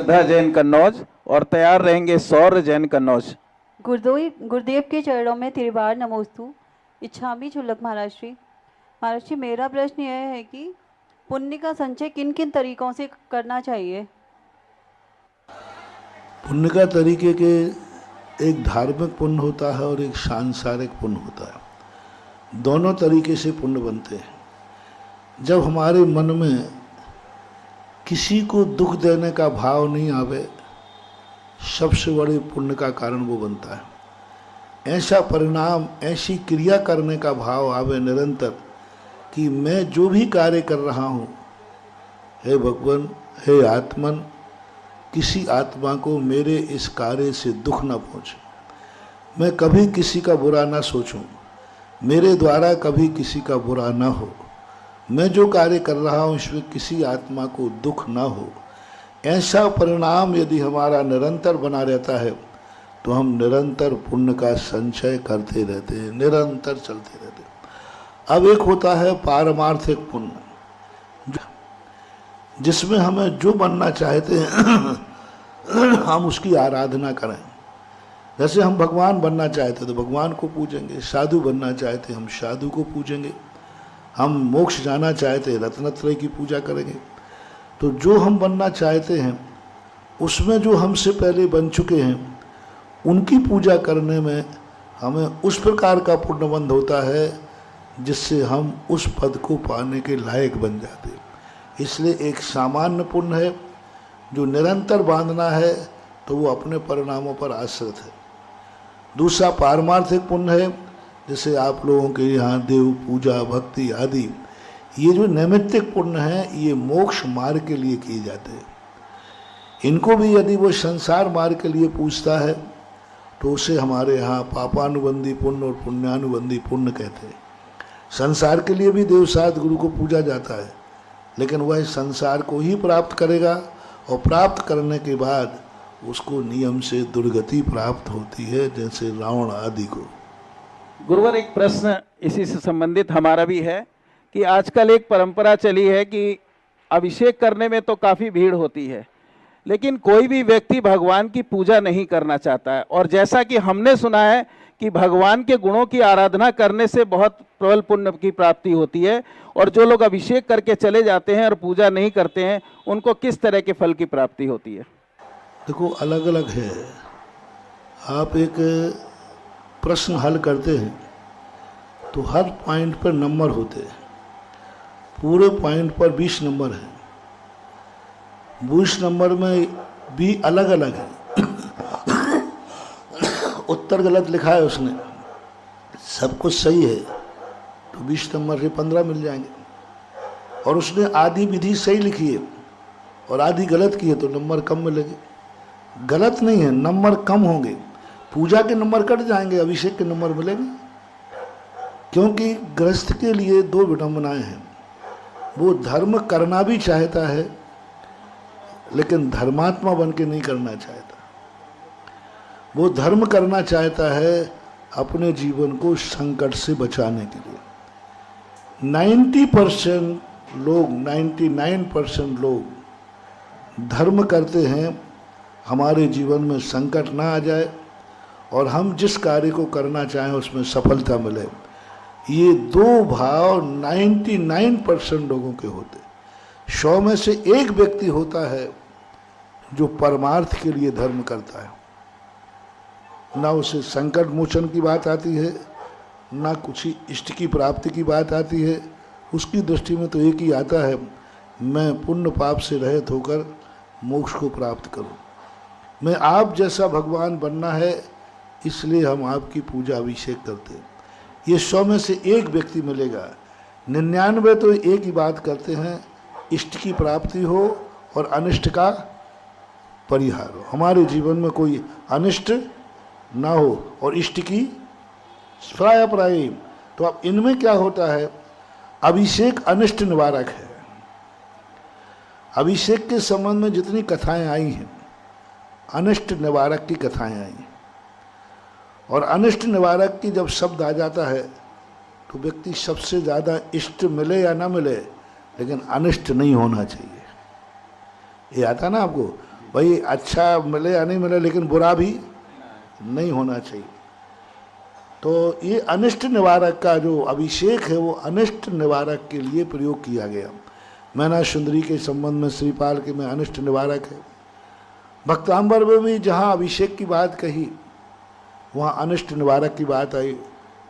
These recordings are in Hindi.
श्रद्धा जैन कन्नौज और तैयार रहेंगे सौर्य जैन कन्नौज। गुरुदेव के चरणों में त्रिवार नमोस्तु। इच्छामी चुल्लक महाराष्ट्री। महाराष्ट्री, मेरा प्रश्न यह है कि पुण्य का संचय किन किन तरीकों से करना चाहिए? पुण्य का तरीके के एक धार्मिक पुण्य होता है और एक सांसारिक पुण्य होता है। दोनों तरीके से पुण्य बनते हैं। जब हमारे मन में किसी को दुख देने का भाव नहीं आवे, सबसे बड़े पुण्य का कारण वो बनता है। ऐसा परिणाम, ऐसी क्रिया करने का भाव आवे निरंतर कि मैं जो भी कार्य कर रहा हूँ, हे भगवान, हे आत्मन, किसी आत्मा को मेरे इस कार्य से दुख न पहुँचे, मैं कभी किसी का बुरा ना सोचूं, मेरे द्वारा कभी किसी का बुरा ना हो, मैं जो कार्य कर रहा हूँ इसमें किसी आत्मा को दुख ना हो। ऐसा परिणाम यदि हमारा निरंतर बना रहता है तो हम निरंतर पुण्य का संचय करते रहते हैं, निरंतर चलते रहते हैं। अब एक होता है पारमार्थिक पुण्य, जिसमें हमें जो बनना चाहते हैं हम उसकी आराधना करें। जैसे हम भगवान बनना चाहते तो भगवान को पूजेंगे, साधु बनना चाहते हम साधु को पूजेंगे, हम मोक्ष जाना चाहते रत्नत्रय की पूजा करेंगे। तो जो हम बनना चाहते हैं उसमें जो हमसे पहले बन चुके हैं उनकी पूजा करने में हमें उस प्रकार का पुण्यबंध होता है जिससे हम उस पद को पाने के लायक बन जाते हैं। इसलिए एक सामान्य पुण्य है जो निरंतर बांधना है तो वो अपने परिणामों पर आश्रित है। दूसरा पारमार्थिक पुण्य है, जैसे आप लोगों के यहाँ देव पूजा, भक्ति आदि, ये जो नैमित्तिक पुण्य है ये मोक्ष मार्ग के लिए किए जाते हैं। इनको भी यदि वो संसार मार्ग के लिए पूछता है तो उसे हमारे यहाँ पापानुबंधी पुण्य और पुण्यानुबंधी पुण्य कहते हैं। संसार के लिए भी देवसात गुरु को पूजा जाता है, लेकिन वह संसार को ही प्राप्त करेगा और प्राप्त करने के बाद उसको नियम से दुर्गति प्राप्त होती है, जैसे रावण आदि को। गुरुवर, एक प्रश्न इसी से संबंधित हमारा भी है कि आजकल एक परंपरा चली है कि अभिषेक करने में तो काफ़ी भीड़ होती है, लेकिन कोई भी व्यक्ति भगवान की पूजा नहीं करना चाहता है। और जैसा कि हमने सुना है कि भगवान के गुणों की आराधना करने से बहुत प्रबल पुण्य की प्राप्ति होती है, और जो लोग अभिषेक करके चले जाते हैं और पूजा नहीं करते हैं उनको किस तरह के फल की प्राप्ति होती है? देखो, अलग अलग है। आप एक प्रश्न हल करते हैं तो हर पॉइंट पर नंबर होते हैं। पूरे पॉइंट पर 20 नंबर हैं। 20 नंबर में भी अलग अलग है। उत्तर गलत लिखा है उसने, सब कुछ सही है तो 20 नंबर से 15 मिल जाएंगे। और उसने आधी विधि सही लिखी है और आधी गलत की है तो नंबर कम मिलेंगे। गलत नहीं है, नंबर कम होंगे। पूजा के नंबर कट जाएंगे, अभिषेक के नंबर मिलेंगे। क्योंकि गृहस्थ के लिए दो विडंबनाएं हैं। वो धर्म करना भी चाहता है लेकिन धर्मात्मा बन के नहीं करना चाहता। वो धर्म करना चाहता है अपने जीवन को संकट से बचाने के लिए। 90% लोग, 99% लोग धर्म करते हैं हमारे जीवन में संकट ना आ जाए और हम जिस कार्य को करना चाहें उसमें सफलता मिले। ये दो भाव 99% लोगों के होते। 100 में से एक व्यक्ति होता है जो परमार्थ के लिए धर्म करता है। ना उसे संकट मोचन की बात आती है, ना कुछ ही इष्ट की प्राप्ति की बात आती है। उसकी दृष्टि में तो एक ही आता है, मैं पुण्य पाप से रहित होकर मोक्ष को प्राप्त करूं। मैं आप जैसा भगवान बनना है इसलिए हम आपकी पूजा अभिषेक करते हैं। ये 100 में से एक व्यक्ति मिलेगा। 99 तो एक ही बात करते हैं, इष्ट की प्राप्ति हो और अनिष्ट का परिहार हो। हमारे जीवन में कोई अनिष्ट ना हो और इष्ट की प्राय। तो अब इनमें क्या होता है, अभिषेक अनिष्ट निवारक है। अभिषेक के संबंध में जितनी कथाएं आई हैं अनिष्ट निवारक की कथाएं आई हैं। और अनिष्ट निवारक की जब शब्द आ जाता है तो व्यक्ति सबसे ज़्यादा इष्ट मिले या ना मिले लेकिन अनिष्ट नहीं होना चाहिए। ये आता ना आपको, भाई अच्छा मिले या नहीं मिले, लेकिन बुरा भी नहीं होना चाहिए। तो ये अनिष्ट निवारक का जो अभिषेक है वो अनिष्ट निवारक के लिए प्रयोग किया गया। मैना सुंदरी के संबंध में श्रीपाल के में अनिष्ट निवारक है। भक्तांबर में भी जहाँ अभिषेक की बात कही वहाँ अनिष्ट निवारक की बात आई।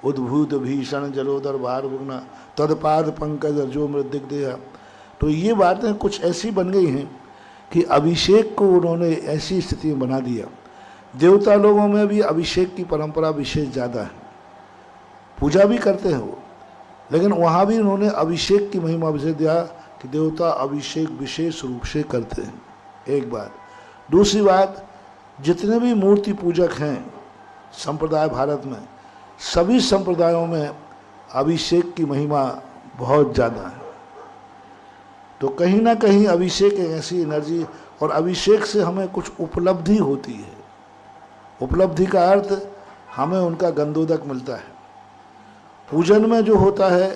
उद्भूत भीषण जलोदर भार भुगना तदपाद पंकज जो मृदिक देहा। तो ये बातें कुछ ऐसी बन गई हैं कि अभिषेक को उन्होंने ऐसी स्थिति में बना दिया। देवता लोगों में भी अभिषेक की परंपरा विशेष ज़्यादा है, पूजा भी करते हैं वो, लेकिन वहाँ भी उन्होंने अभिषेक की महिमा विशेष दिया कि देवता अभिषेक विशेष रूप से करते हैं। एक बात। दूसरी बात, जितने भी मूर्ति पूजक हैं संप्रदाय भारत में, सभी संप्रदायों में अभिषेक की महिमा बहुत ज़्यादा है। तो कहीं ना कहीं अभिषेक एक ऐसी एनर्जी, और अभिषेक से हमें कुछ उपलब्धि होती है। उपलब्धि का अर्थ हमें उनका गंधोदक मिलता है। पूजन में जो होता है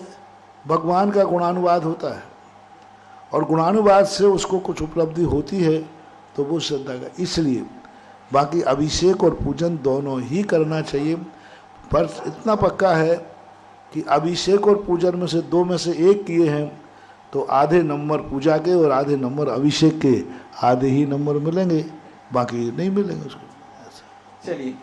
भगवान का गुणानुवाद होता है, और गुणानुवाद से उसको कुछ उपलब्धि होती है, तो वो श्रद्धा का। इसलिए बाकी अभिषेक और पूजन दोनों ही करना चाहिए, पर इतना पक्का है कि अभिषेक और पूजन में से दो में से एक किए हैं तो आधे नंबर पूजा के और आधे नंबर अभिषेक के, आधे ही नंबर मिलेंगे, बाकी नहीं मिलेंगे उसको। चलिए।